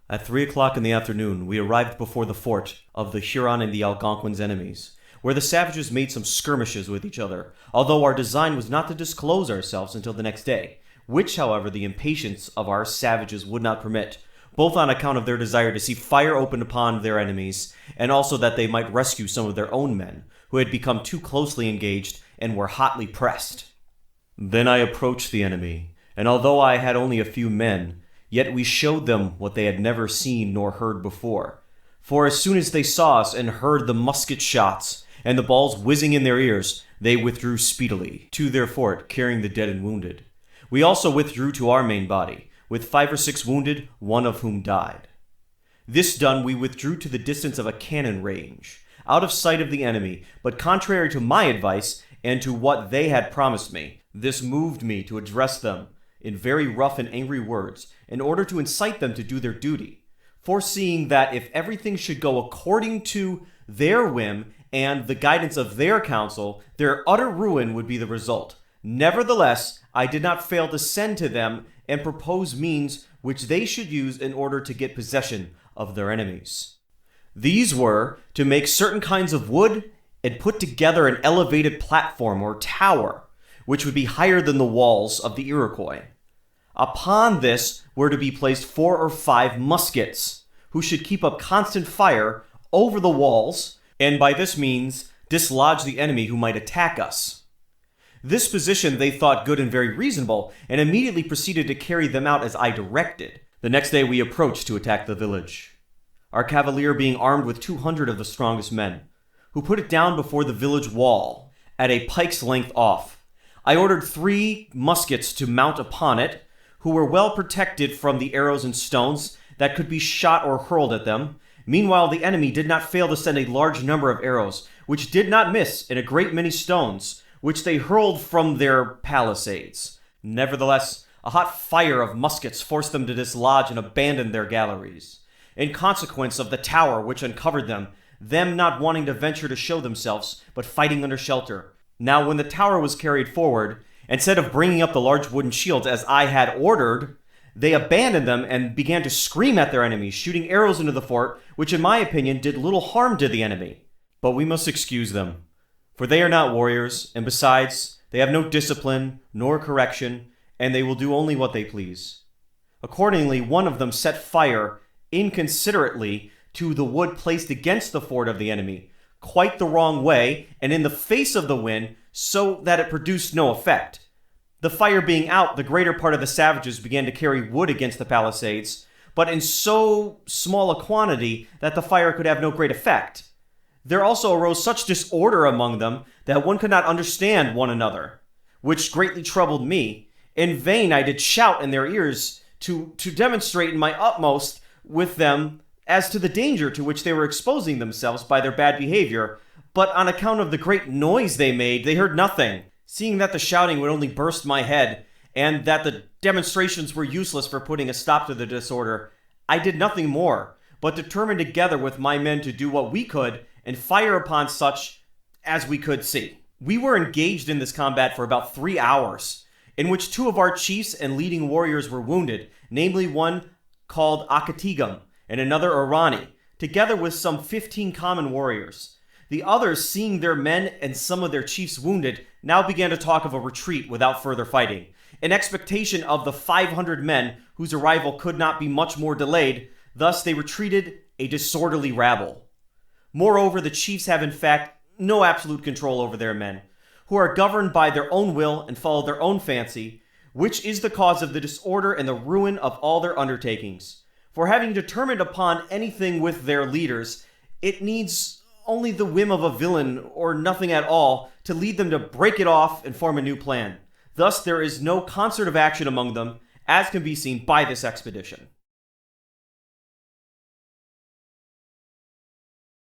At 3 o'clock in the afternoon, we arrived before the fort of the Huron and the Algonquins' enemies, where the savages made some skirmishes with each other, although our design was not to disclose ourselves until the next day, which, however, the impatience of our savages would not permit, both on account of their desire to see fire opened upon their enemies, and also that they might rescue some of their own men, who had become too closely engaged and were hotly pressed. Then I approached the enemy, and although I had only a few men, yet we showed them what they had never seen nor heard before. For as soon as they saw us and heard the musket shots and the balls whizzing in their ears, they withdrew speedily to their fort, carrying the dead and wounded. We also withdrew to our main body, with 5 or 6 wounded, one of whom died. This done, we withdrew to the distance of a cannon range, out of sight of the enemy, but contrary to my advice and to what they had promised me, this moved me to address them in very rough and angry words, in order to incite them to do their duty, foreseeing that if everything should go according to their whim and the guidance of their counsel, their utter ruin would be the result. Nevertheless, I did not fail to send to them and propose means which they should use in order to get possession of their enemies. These were to make certain kinds of wood and put together an elevated platform or tower, which would be higher than the walls of the Iroquois. Upon this were to be placed 4 or 5 muskets, who should keep up constant fire over the walls, and by this means dislodge the enemy who might attack us. This position they thought good and very reasonable, and immediately proceeded to carry them out as I directed. The next day we approached to attack the village, our cavalier being armed with 200 of the strongest men, who put it down before the village wall, at a pike's length off. I ordered 3 muskets to mount upon it, who were well protected from the arrows and stones that could be shot or hurled at them. Meanwhile, the enemy did not fail to send a large number of arrows, which did not miss, and a great many stones, which they hurled from their palisades. Nevertheless, a hot fire of muskets forced them to dislodge and abandon their galleries, in consequence of the tower which uncovered them not wanting to venture to show themselves, but fighting under shelter. Now, when the tower was carried forward, instead of bringing up the large wooden shields as I had ordered, they abandoned them and began to scream at their enemies, shooting arrows into the fort, which in my opinion did little harm to the enemy. But we must excuse them, for they are not warriors, and besides, they have no discipline nor correction, and they will do only what they please. Accordingly, one of them set fire inconsiderately to the wood placed against the fort of the enemy, quite the wrong way, and in the face of the wind, so that it produced no effect. The fire being out, the greater part of the savages began to carry wood against the palisades, but in so small a quantity that the fire could have no great effect. There also arose such disorder among them that one could not understand one another, which greatly troubled me. In vain I did shout in their ears to demonstrate in my utmost with them as to the danger to which they were exposing themselves by their bad behavior, but on account of the great noise they made, they heard nothing. Seeing that the shouting would only burst my head, and that the demonstrations were useless for putting a stop to the disorder, I did nothing more, but determined together with my men to do what we could, and fire upon such as we could see. We were engaged in this combat for about 3 hours, in which 2 of our chiefs and leading warriors were wounded, namely one called Akatigam, and another Irani, together with some 15 common warriors. The others, seeing their men and some of their chiefs wounded, now began to talk of a retreat without further fighting, in expectation of the 500 men whose arrival could not be much more delayed. Thus they retreated, a disorderly rabble. Moreover, the chiefs have in fact no absolute control over their men, who are governed by their own will and follow their own fancy, which is the cause of the disorder and the ruin of all their undertakings. For having determined upon anything with their leaders, it needs only the whim of a villain, or nothing at all, to lead them to break it off and form a new plan. Thus there is no concert of action among them, as can be seen by this expedition.